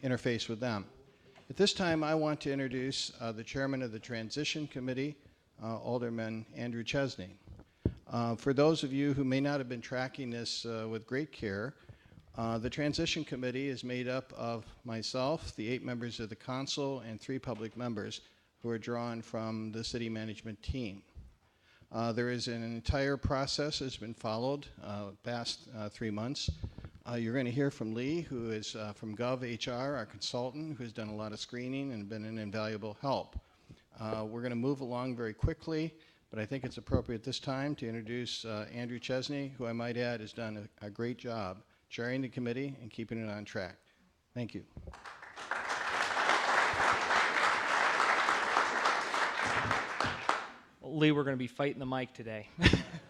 interface with them. At this time, I want to introduce the chairman of the Transition Committee, Alderman Andrew Chesney. For those of you who may not have been tracking this with great care, the Transition Committee is made up of myself, the 8 members of the council, and 3 public members who are drawn from the city management team. There is an entire process that's been followed past 3 months. You're going to hear from Lee, who is from GovHR, our consultant, who has done a lot of screening and been an invaluable help. We're going to move along very quickly, but I think it's appropriate this time to introduce Andrew Chesney, who I might add has done a great job chairing the committee and keeping it on track. Thank you. Lee, we're going to be fighting the mic today.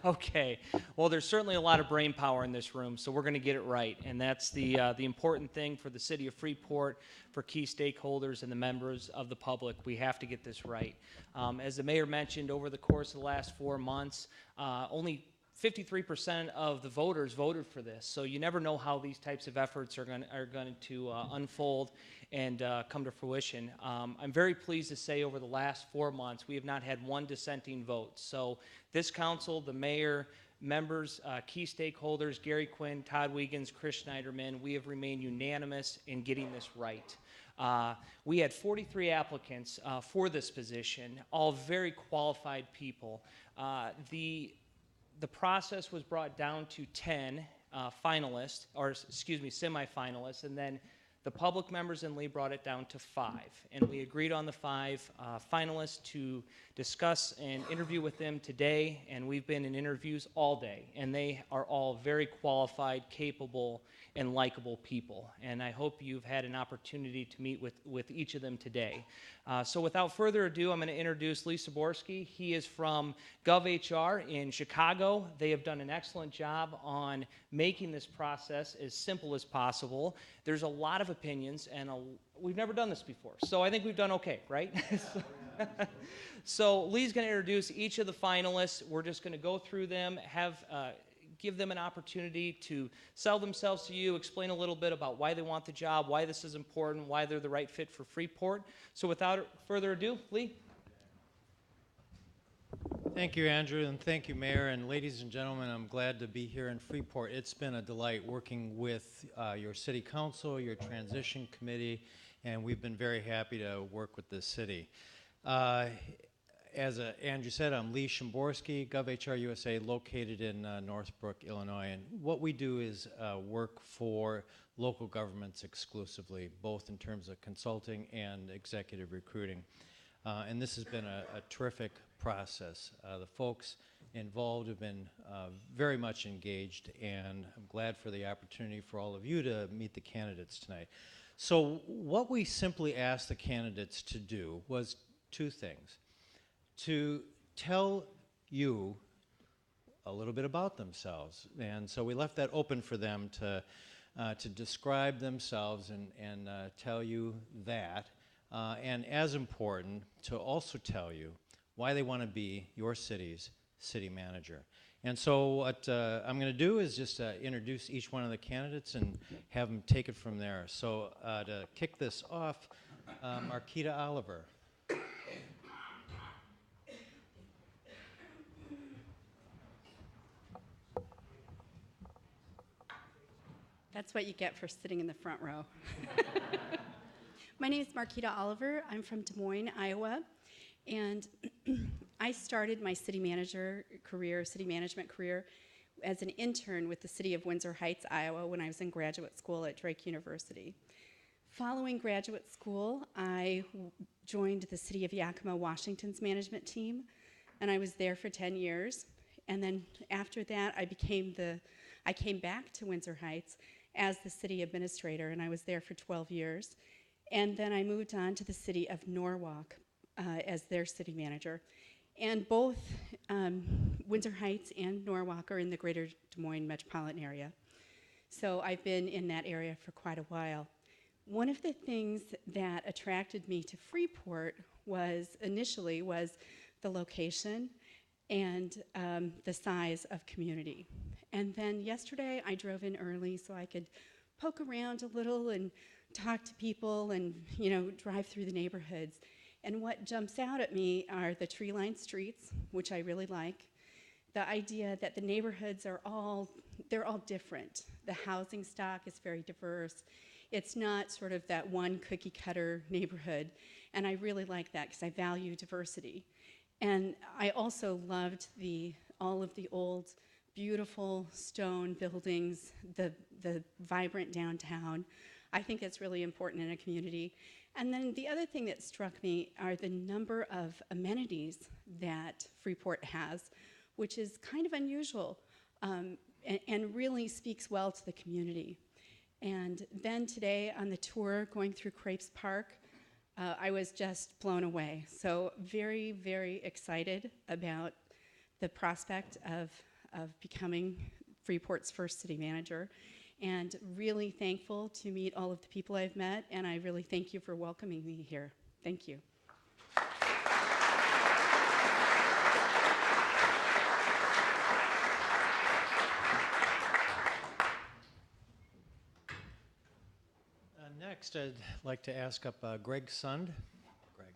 Okay. Well, there's certainly a lot of brain power in this room, so we're going to get it right. And that's the important thing for the city of Freeport, for key stakeholders and the members of the public. We have to get this right. As the mayor mentioned, over the course of the last 4 months, only 53% of the voters voted for this. So you never know how these types of efforts are going to unfold and come to fruition. I'm very pleased to say over the last 4 months, we have not had one dissenting vote. So this council, the mayor, members, key stakeholders, Gary Quinn, Todd Wiegans, Chris Schneiderman, we have remained unanimous in getting this right. We had 43 applicants for this position, all very qualified people. The process was brought down to 10 finalists, or excuse me, semifinalists, and then the public members and Lee brought it down to 5. And we agreed on the 5 finalists to discuss and interview with them today, and we've been in interviews all day, and they are all very qualified, capable, and likable people. And I hope you've had an opportunity to meet with each of them today. So without further ado, I'm going to introduce Lee Saborski. He is from GovHR in Chicago. They have done an excellent job on making this process as simple as possible. There's a lot of opinions, and we've never done this before. So I think we've done okay, right? So Lee's going to introduce each of the finalists. We're just going to go through them, give them an opportunity to sell themselves to you, explain a little bit about why they want the job, why this is important, why they're the right fit for Freeport. So without further ado, Lee. Thank you, Andrew, and thank you, Mayor. And ladies and gentlemen, I'm glad to be here in Freeport. It's been a delight working with your city council, your transition committee, and we've been very happy to work with this city. As Andrew said, I'm Lee Shimborski, GovHR USA, located in Northbrook, Illinois. And what we do is work for local governments exclusively, both in terms of consulting and executive recruiting. And this has been a terrific process. The folks involved have been very much engaged, and I'm glad for the opportunity for all of you to meet the candidates tonight. So what we simply asked the candidates to do was 2 things. To tell you a little bit about themselves. And so we left that open for them to describe themselves and tell you that. And as important, to also tell you why they want to be your city's city manager. And so what I'm going to do is just introduce each one of the candidates and have them take it from there. So to kick this off, Marquita Oliver. That's what you get for sitting in the front row. My name is Marquita Oliver. I'm from Des Moines, Iowa. And I started my city management career as an intern with the city of Windsor Heights, Iowa, when I was in graduate school at Drake University. Following graduate school, I joined the city of Yakima, Washington's management team, and I was there for 10 years. And then after that, I came back to Windsor Heights as the city administrator, and I was there for 12 years. And then I moved on to the city of Norwalk as their city manager. And both Windsor Heights and Norwalk are in the greater Des Moines metropolitan area. So I've been in that area for quite a while. One of the things that attracted me to Freeport initially was the location and the size of community. And then yesterday I drove in early so I could poke around a little and talk to people and, drive through the neighborhoods. And what jumps out at me are the tree-lined streets, which I really like. The idea that the neighborhoods are they're all different. The housing stock is very diverse. It's not sort of that one cookie cutter neighborhood. And I really like that because I value diversity. And I also loved all of the old, beautiful stone buildings, the vibrant downtown. I think it's really important in a community. And then the other thing that struck me are the number of amenities that Freeport has, which is kind of unusual and really speaks well to the community. And then today on the tour going through Crepes Park, I was just blown away. So very, very excited about the prospect of becoming Freeport's first city manager, and really thankful to meet all of the people I've met, and I really thank you for welcoming me here. Thank you. Next, I'd like to ask up Greg Sund. Greg.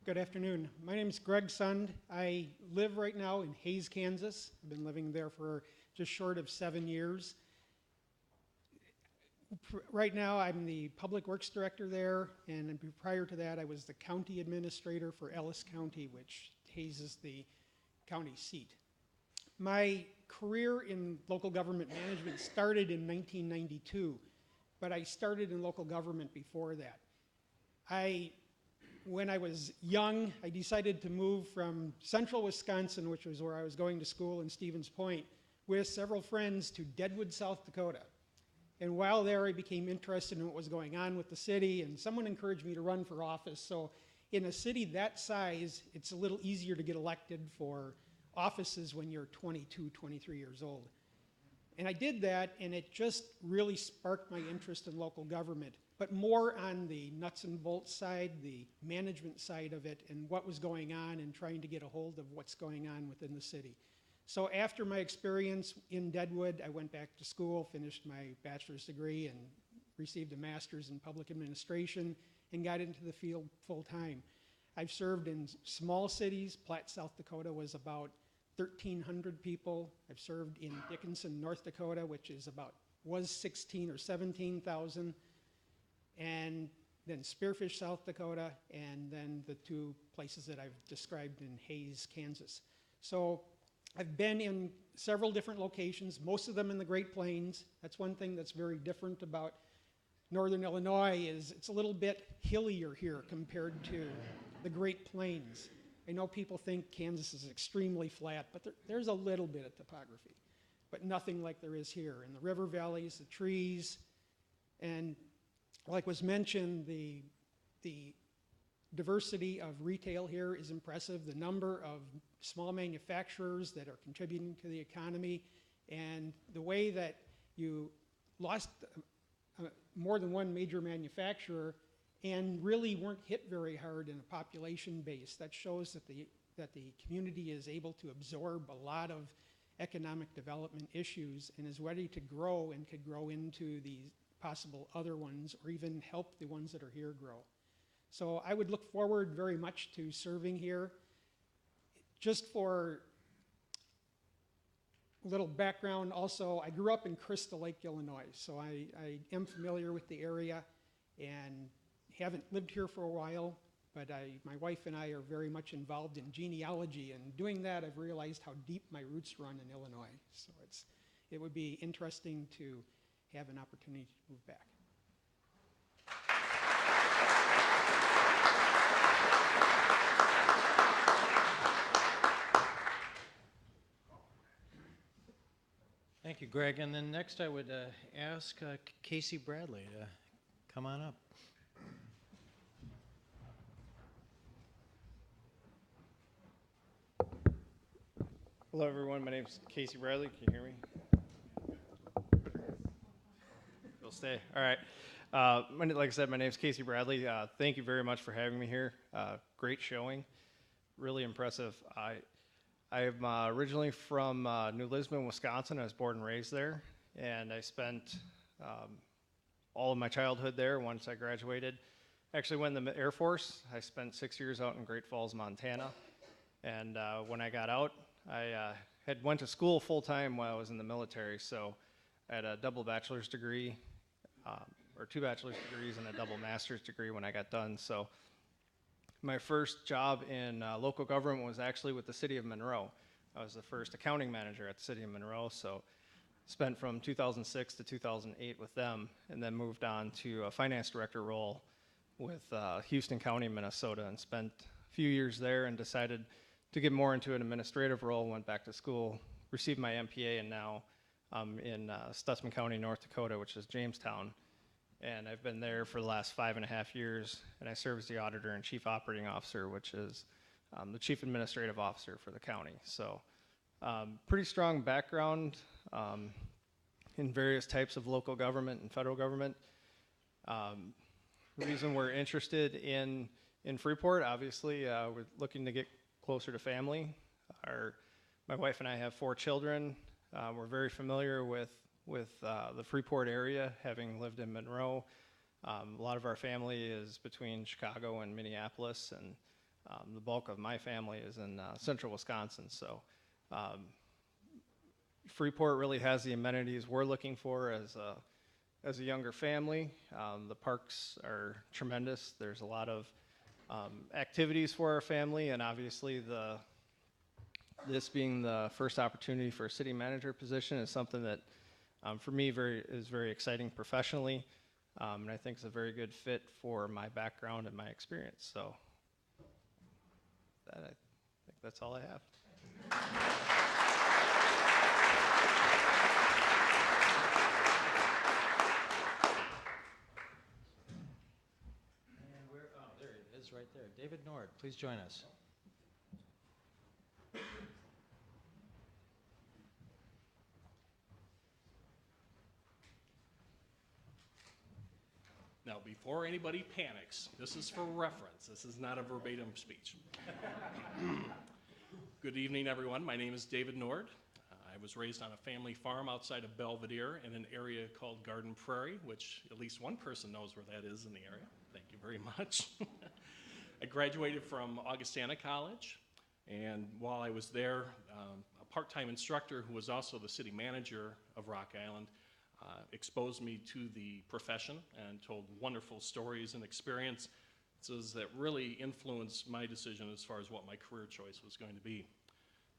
Good afternoon. My name is Greg Sund. I live right now in Hays, Kansas. I've been living there for just short of 7 years. Right now, I'm the Public Works Director there, and prior to that, I was the County Administrator for Ellis County, which Hays is the county seat. My career in local government management started in 1992, but I started in local government before that. When I was young, I decided to move from central Wisconsin, which was where I was going to school in Stevens Point, with several friends to Deadwood, South Dakota. And while there, I became interested in what was going on with the city, and someone encouraged me to run for office. So in a city that size, it's a little easier to get elected for offices when you're 22, 23 years old. And I did that, and it just really sparked my interest in local government, but more on the nuts and bolts side, the management side of it, and what was going on, and trying to get a hold of what's going on within the city. So after my experience in Deadwood, I went back to school, finished my bachelor's degree, and received a master's in public administration, and got into the field full time. I've served in small cities. Platte, South Dakota was about 1,300 people. I've served in Dickinson, North Dakota, which was 16 or 17,000. And then Spearfish, South Dakota, and then the two places that I've described in Hays, Kansas. So I've been in several different locations, most of them in the Great Plains. That's one thing that's very different about Northern Illinois, is it's a little bit hillier here compared to the Great Plains. I know people think Kansas is extremely flat, but there's a little bit of topography, but nothing like there is here. In the river valleys, the trees, and like was mentioned, the diversity of retail here is impressive. The number of small manufacturers that are contributing to the economy, and the way that you lost more than one major manufacturer and really weren't hit very hard in a population base. That shows that the community is able to absorb a lot of economic development issues and is ready to grow, and could grow into the possible other ones, or even help the ones that are here grow. So I would look forward very much to serving here. Just for a little background also, I grew up in Crystal Lake, Illinois, so I am familiar with the area and haven't lived here for a while, but my wife and I are very much involved in genealogy, and doing that I've realized how deep my roots run in Illinois. So it would be interesting to have an opportunity to move back. Thank you, Greg. And then next I would ask Casey Bradley to come on up. Hello, everyone. My name is Casey Bradley. Can you hear me? You'll stay. All right. Like I said, my name is Casey Bradley. Thank you very much for having me here. Great showing. Really impressive. I'm originally from New Lisbon, Wisconsin. I was born and raised there, and I spent all of my childhood there. Once I graduated, actually went in the Air Force. I spent 6 years out in Great Falls, Montana, and when I got out, I had went to school full time while I was in the military. So I had a double bachelor's degree, or 2 bachelor's degrees and a double master's degree when I got done. So my first job in local government was actually with the city of Monroe. I was the first accounting manager at the city of Monroe, so spent from 2006 to 2008 with them, and then moved on to a finance director role with Houston County, Minnesota, and spent a few years there and decided to get more into an administrative role, went back to school, received my MPA, and now I'm in Stutsman County, North Dakota, which is Jamestown. And I've been there for the last 5.5 years, and I serve as the auditor and chief operating officer, which is the chief administrative officer for the county. So pretty strong background in various types of local government and federal government. The reason we're interested in Freeport, obviously, we're looking to get closer to family. My wife and I have 4 children. We're very familiar with the Freeport area, having lived in Monroe. A lot of our family is between Chicago and Minneapolis, and the bulk of my family is in central Wisconsin. So Freeport really has the amenities we're looking for as a younger family. The parks are tremendous. There's a lot of activities for our family, and obviously this being the first opportunity for a city manager position is something that for me is very exciting professionally, and I think it's a very good fit for my background and my experience. So I think that's all I have. And there it is right there. David Nord, please join us. Now, before anybody panics, this is for reference. This is not a verbatim speech. Good evening, everyone. My name is David Nord. I was raised on a family farm outside of Belvedere in an area called Garden Prairie, which at least one person knows where that is in the area. Thank you very much. I graduated from Augustana College, and while I was there, a part-time instructor who was also the city manager of Rock Island exposed me to the profession and told wonderful stories and experiences that really influenced my decision as far as what my career choice was going to be.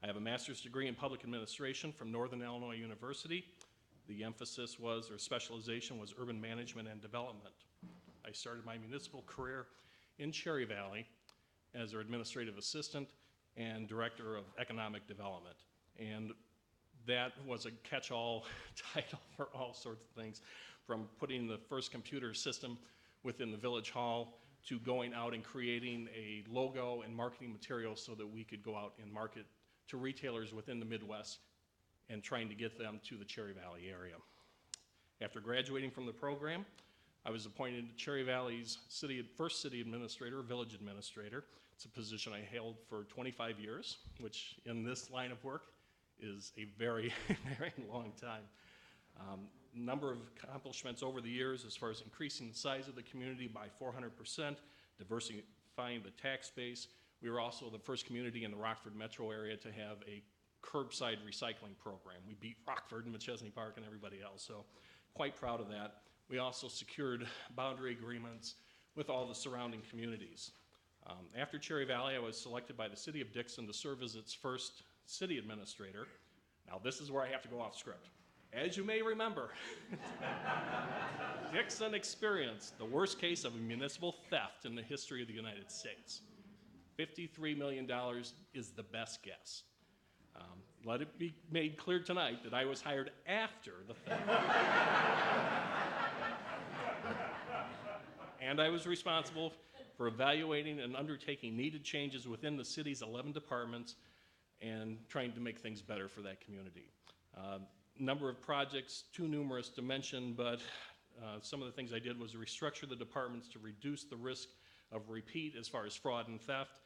I have a master's degree in public administration from Northern Illinois University. The emphasis was, or specialization was, urban management and development. I started my municipal career in Cherry Valley as their administrative assistant and director of economic development. And that was a catch-all title for all sorts of things, from putting the first computer system within the village hall to going out and creating a logo and marketing materials so that we could go out and market to retailers within the Midwest and trying to get them to the Cherry Valley area. After graduating from the program, I was appointed Cherry Valley's first city administrator, village administrator. It's a position I held for 25 years, which in this line of work is a very, very long time. Number of accomplishments over the years as far as increasing the size of the community by 400%, diversifying the tax base. We were also the first community in the Rockford metro area to have a curbside recycling program. We beat Rockford and McChesney Park and everybody else, so quite proud of that. We also secured boundary agreements with all the surrounding communities. After Cherry Valley, I was selected by the city of Dixon to serve as its first city administrator. Now this is where I have to go off script. As you may remember, Dixon experienced the worst case of a municipal theft in the history of the United States. $53 million is the best guess. Let it be made clear tonight that I was hired after the theft. And I was responsible for evaluating and undertaking needed changes within the city's 11 departments and trying to make things better for that community. Number of projects, too numerous to mention, but some of the things I did was restructure the departments to reduce the risk of repeat as far as fraud and theft.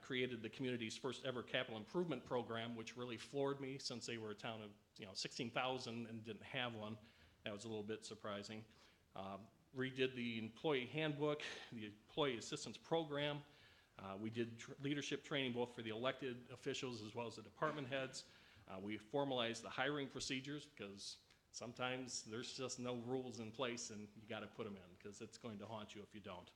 Created the community's first ever capital improvement program, which really floored me since they were a town of 16,000 and didn't have one. That was a little bit surprising. Redid the employee handbook, the employee assistance program. We did leadership training both for the elected officials as well as the department heads. We formalized the hiring procedures because sometimes there's just no rules in place and you got to put them in because it's going to haunt you if you don't.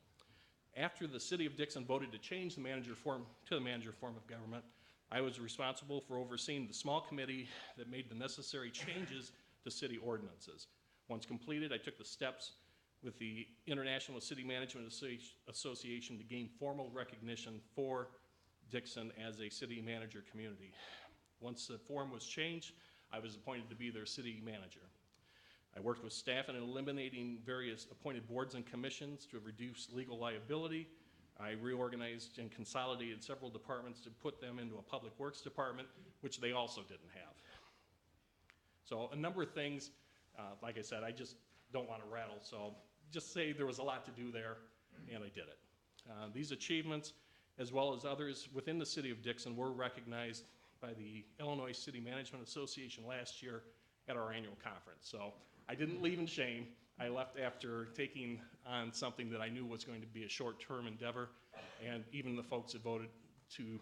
After the city of Dixon voted to change the manager form to the manager form of government, I was responsible for overseeing the small committee that made the necessary changes to city ordinances. Once completed, I took the steps with the International City Management Association to gain formal recognition for Dixon as a city manager community. Once the form was changed, I was appointed to be their city manager. I worked with staff in eliminating various appointed boards and commissions to reduce legal liability. I reorganized and consolidated several departments to put them into a public works department, which they also didn't have. So a number of things, like I said, I just don't want to rattle, so just say there was a lot to do there, and I did it. These achievements, as well as others within the city of Dixon, were recognized by the Illinois City Management Association last year at our annual conference. So I didn't leave in shame. I left after taking on something that I knew was going to be a short-term endeavor, and even the folks that voted to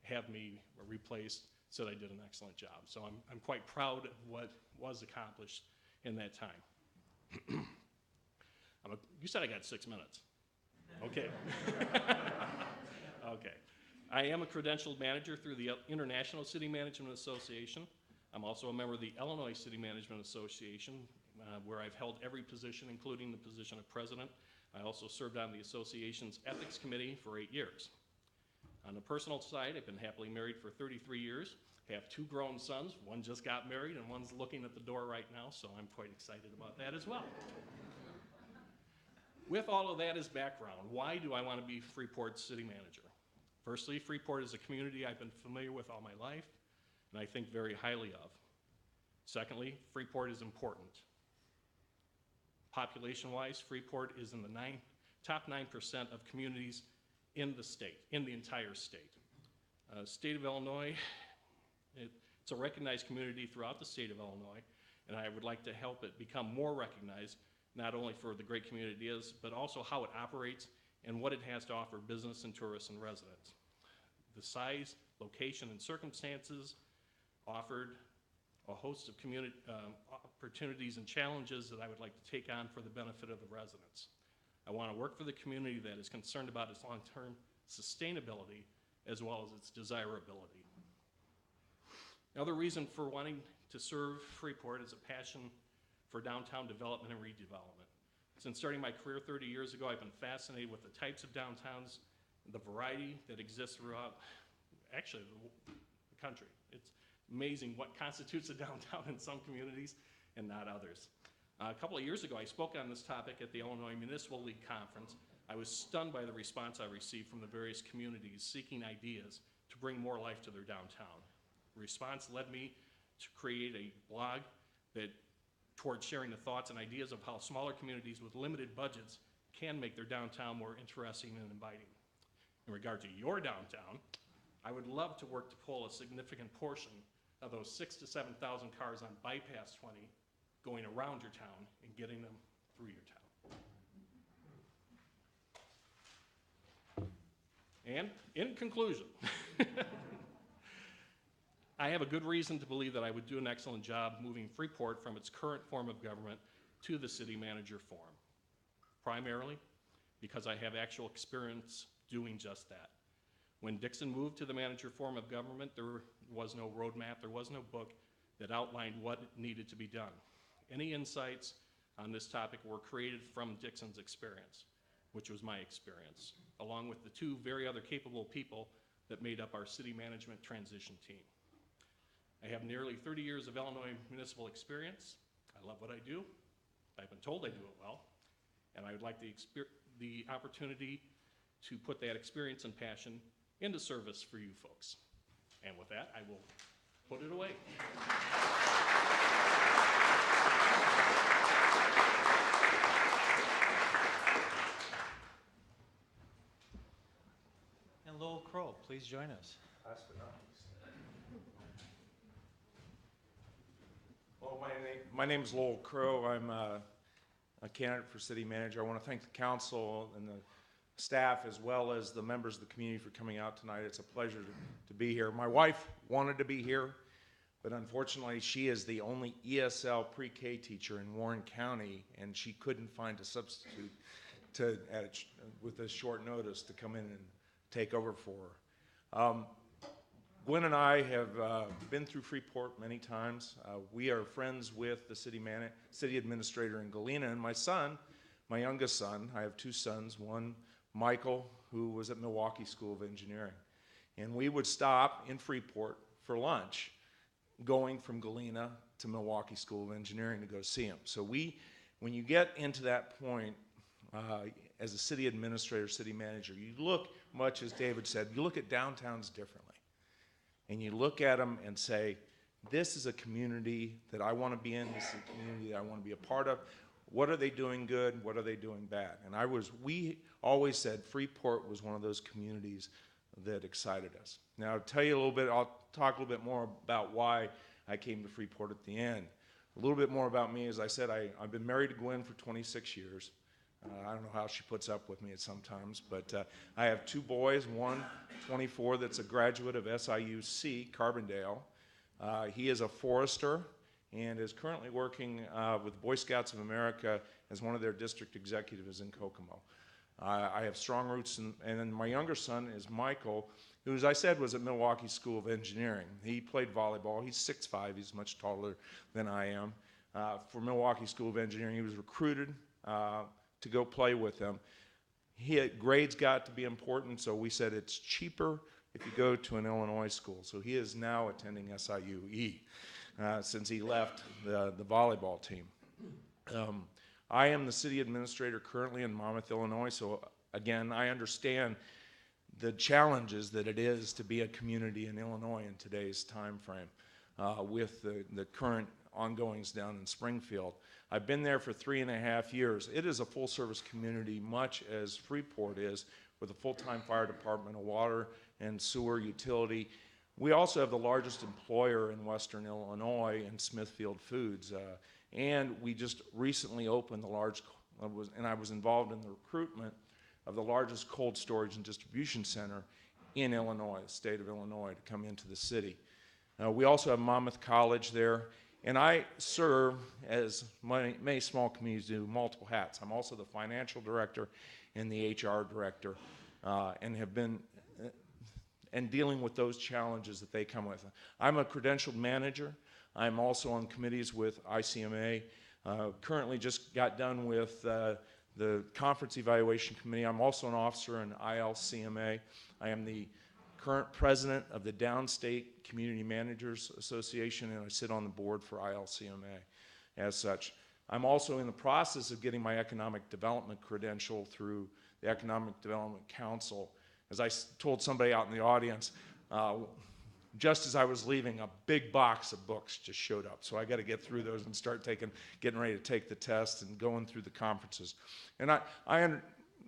have me replaced said I did an excellent job. So I'm quite proud of what was accomplished in that time. You said I got 6 minutes. Okay. Okay. I am a credentialed manager through the International City Management Association. I'm also a member of the Illinois City Management Association, where I've held every position, including the position of president. I also served on the association's ethics committee for 8 years. On the personal side, I've been happily married for 33 years. I have 2 grown sons. One just got married and one's looking at the door right now, so I'm quite excited about that as well. With all of that as background, why do I want to be Freeport's city manager? Firstly, Freeport is a community I've been familiar with all my life, and I think very highly of. Secondly, Freeport is important. Population-wise, Freeport is in the top 9% of communities in the state, in the entire state. State of Illinois, it's a recognized community throughout the state of Illinois, and I would like to help it become more recognized, not only for the great community it is, but also how it operates and what it has to offer business and tourists and residents. The size, location, and circumstances offered a host of community opportunities and challenges that I would like to take on for the benefit of the residents. I want to work for the community that is concerned about its long-term sustainability as well as its desirability. Another reason for wanting to serve Freeport is a passion for downtown development and redevelopment. Since starting my career 30 years ago, I've been fascinated with the types of downtowns, the variety that exists throughout, actually, the country. It's amazing what constitutes a downtown in some communities and not others. A couple of years ago, I spoke on this topic at the Illinois Municipal League Conference. I was stunned by the response I received from the various communities seeking ideas to bring more life to their downtown. The response led me to create a blog towards sharing the thoughts and ideas of how smaller communities with limited budgets can make their downtown more interesting and inviting. In regard to your downtown, I would love to work to pull a significant portion of those 6,000 to 7,000 cars on Bypass 20 going around your town and getting them through your town. And in conclusion, I have a good reason to believe that I would do an excellent job moving Freeport from its current form of government to the city manager form, primarily because I have actual experience doing just that. When Dixon moved to the manager form of government, there was no roadmap, there was no book that outlined what needed to be done. Any insights on this topic were created from Dixon's experience, which was my experience, along with the 2 very other capable people that made up our city management transition team. I have nearly 30 years of Illinois municipal experience. I love what I do. I've been told I do it well, and I would like the opportunity to put that experience and passion into service for you folks. And with that, I will put it away. And Laurel Crow, please. please join us. Well, my name is Laurel Crow. I'm a candidate for city manager. I want to thank the council and the staff as well as the members of the community for coming out tonight. It's a pleasure to be here. My wife wanted to be here, but unfortunately she is the only ESL pre-K teacher in Warren County, and she couldn't find a substitute with a short notice to come in and take over for her. Gwen and I have been through Freeport many times. We are friends with the city administrator in Galena, and my son, my youngest son, I have two sons, one Michael, who was at Milwaukee School of Engineering. And we would stop in Freeport for lunch, going from Galena to Milwaukee School of Engineering to go see him. So when you get into that point, as a city administrator, city manager, you look, much as David said, you look at downtowns differently. And you look at them and say, this is a community that I want to be in, this is a community that I want to be a part of. What are they doing good? What are they doing bad? And we always said Freeport was one of those communities that excited us. Now, I'll talk a little bit more about why I came to Freeport at the end. A little bit more about me, as I said, I've been married to Gwen for 26 years. I don't know how she puts up with me at sometimes, but I have two boys, one 24 that's a graduate of SIUC, Carbondale. He is a forester and is currently working with Boy Scouts of America as one of their district executives in Kokomo. I have strong roots, and then my younger son is Michael, who, as I said, was at Milwaukee School of Engineering. He played volleyball. He's 6'5", he's much taller than I am. For Milwaukee School of Engineering, he was recruited to go play with them. Grades got to be important, so we said it's cheaper if you go to an Illinois school. So he is now attending SIUE since he left the volleyball team. I am the city administrator currently in Monmouth, Illinois, so again, I understand the challenges that it is to be a community in Illinois in today's time frame with the current ongoings down in Springfield. I've been there for 3.5 years. It is a full-service community, much as Freeport is, with a full-time fire department, a water and sewer utility. We also have the largest employer in Western Illinois in Smithfield Foods. And we just recently opened and I was involved in the recruitment of the largest cold storage and distribution center in Illinois, the state of Illinois, to come into the city. We also have Monmouth College there. And I serve, as many small communities do, multiple hats. I'm also the financial director and the HR director, and have been and dealing with those challenges that they come with. I'm a credentialed manager. I'm also on committees with ICMA. Currently just got done with the Conference Evaluation Committee. I'm also an officer in ILCMA. I am the current president of the Downstate Community Managers Association, and I sit on the board for ILCMA as such. I'm also in the process of getting my economic development credential through the Economic Development Council. As I told somebody out in the audience, just as I was leaving, a big box of books just showed up. So I got to get through those and start getting ready to take the test and going through the conferences. And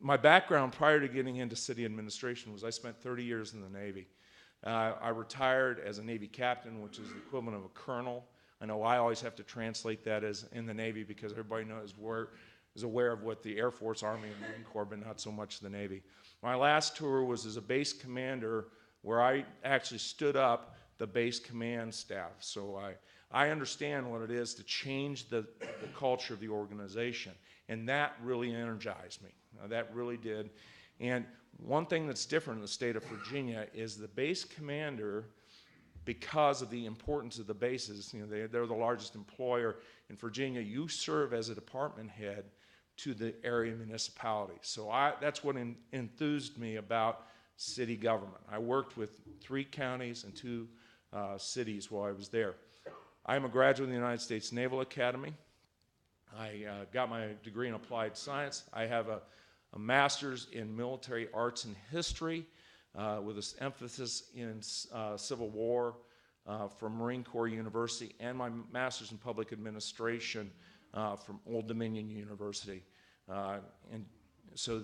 my background prior to getting into city administration was I spent 30 years in the Navy. I retired as a Navy captain, which is the equivalent of a colonel. I know I always have to translate that as in the Navy because everybody is aware of what the Air Force, Army, and Marine Corps, but not so much the Navy. My last tour was as a base commander where I actually stood up the base command staff. So I understand what it is to change the culture of the organization, and that really energized me. That really did. And one thing that's different in the state of Virginia is the base commander, because of the importance of the bases, they're the largest employer in Virginia, you serve as a department head to the area municipality. So that's what enthused me about city government. I worked with 3 counties and 2 cities while I was there. I am a graduate of the United States Naval Academy. I got my degree in applied science. I have a master's in military arts and history with an emphasis in Civil War from Marine Corps University, and my master's in public administration from Old Dominion University. And so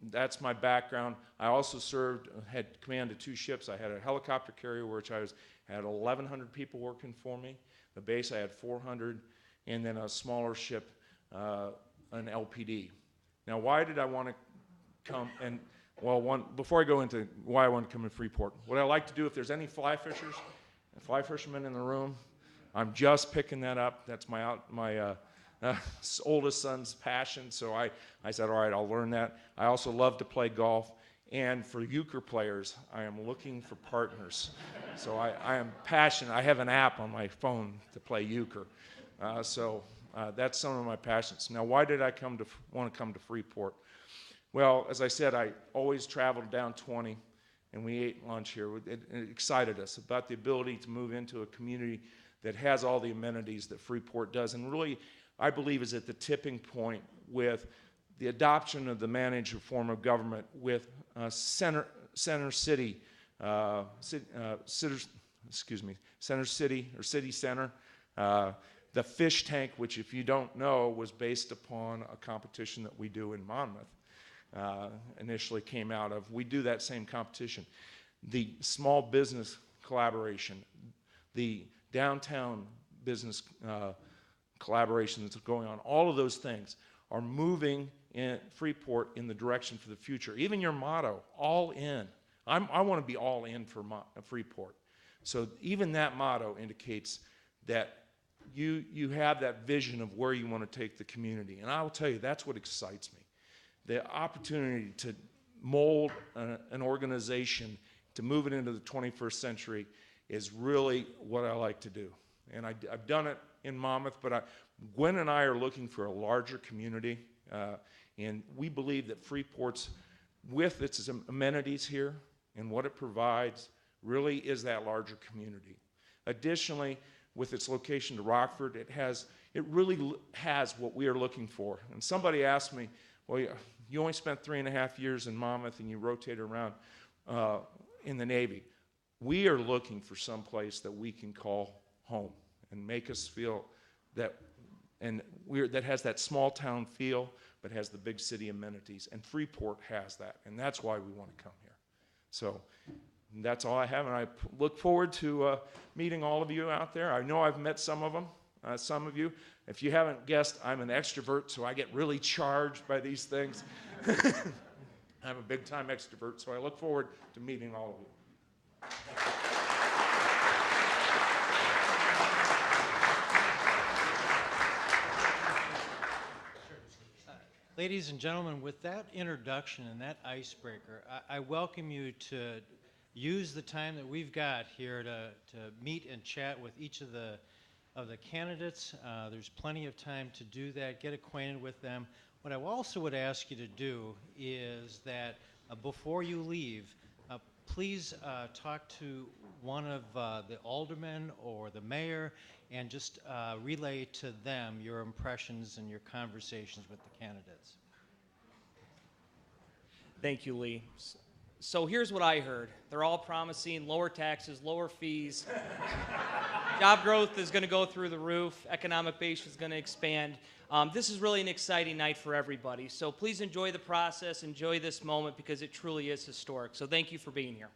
that's my background. I also had command of 2 ships. I had a helicopter carrier, which had 1,100 people working for me. The base, I had 400, and then a smaller ship, an LPD. Now, why did I want to come? And well, before I go into why I want to come to Freeport, what I like to do, if there's any fly fishermen in the room, I'm just picking that up. That's my oldest son's passion, so I said, all right, I'll learn that. I also love to play golf, and for euchre players, I am looking for partners. So I am passionate. I have an app on my phone to play euchre. So that's some of my passions. Now, why did I want to come to Freeport? Well, as I said, I always traveled down 20, and we ate lunch here. It excited us about the ability to move into a community that has all the amenities that Freeport does, and really, I believe, is at the tipping point with the adoption of the managed form of government with Center City, Center City or City Center. The fish tank, which if you don't know, was based upon a competition that we do in Monmouth. Initially came out of, we do that same competition. The small business collaboration, the downtown business collaboration that's going on, all of those things are moving in Freeport in the direction for the future. Even your motto, all in. I want to be all in for Freeport. So even that motto indicates that you have that vision of where you want to take the community. And I will tell you, that's what excites me. The opportunity to mold an organization, to move it into the 21st century is really what I like to do. And I've done it in Monmouth, but Gwen and I are looking for a larger community. And we believe that Freeport's, with its amenities here and what it provides, really is that larger community. Additionally, with its location to Rockford, it really has what we are looking for. And somebody asked me, well, you only spent 3.5 years in Monmouth and you rotated around in the Navy. We are looking for some place that we can call home and make us feel that, and that has that small town feel, but has the big city amenities. And Freeport has that, and that's why we want to come here. So that's all I have, and I look forward to meeting all of you out there. I know I've met some of them, some of you. If you haven't guessed, I'm an extrovert, so I get really charged by these things. I'm a big-time extrovert, so I look forward to meeting all of you. Ladies and gentlemen, with that introduction and that icebreaker, I welcome you to use the time that we've got here to meet and chat with each of the candidates. There's plenty of time to do that, get acquainted with them. What I also would ask you to do is that before you leave, please talk to one of the aldermen or the mayor and just relay to them your impressions and your conversations with the candidates. Thank you, Lee. So here's what I heard. They're all promising lower taxes, lower fees. Job growth is going to go through the roof. Economic base is going to expand. This is really an exciting night for everybody. So please enjoy the process, enjoy this moment, because it truly is historic. So thank you for being here.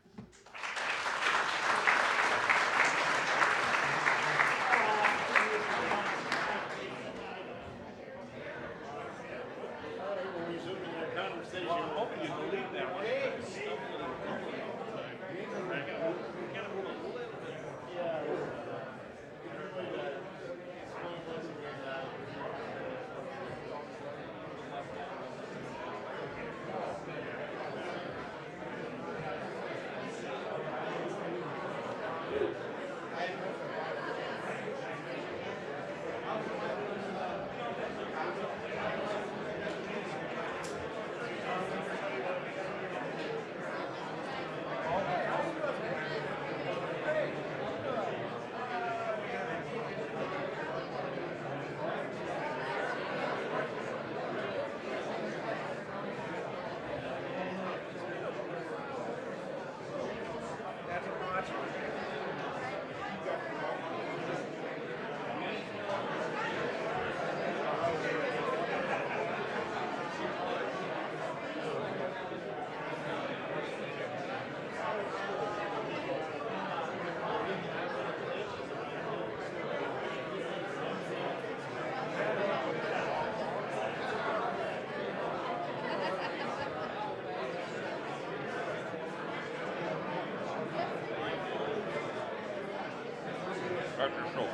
Dr. Schultz.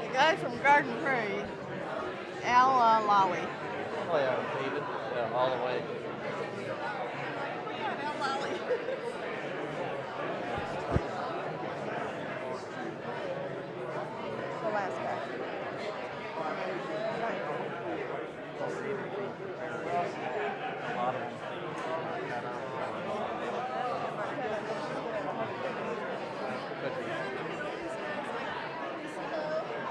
The guy from Garden Prairie, Al Lowry. Oh yeah, David, all the way. Al Lowry.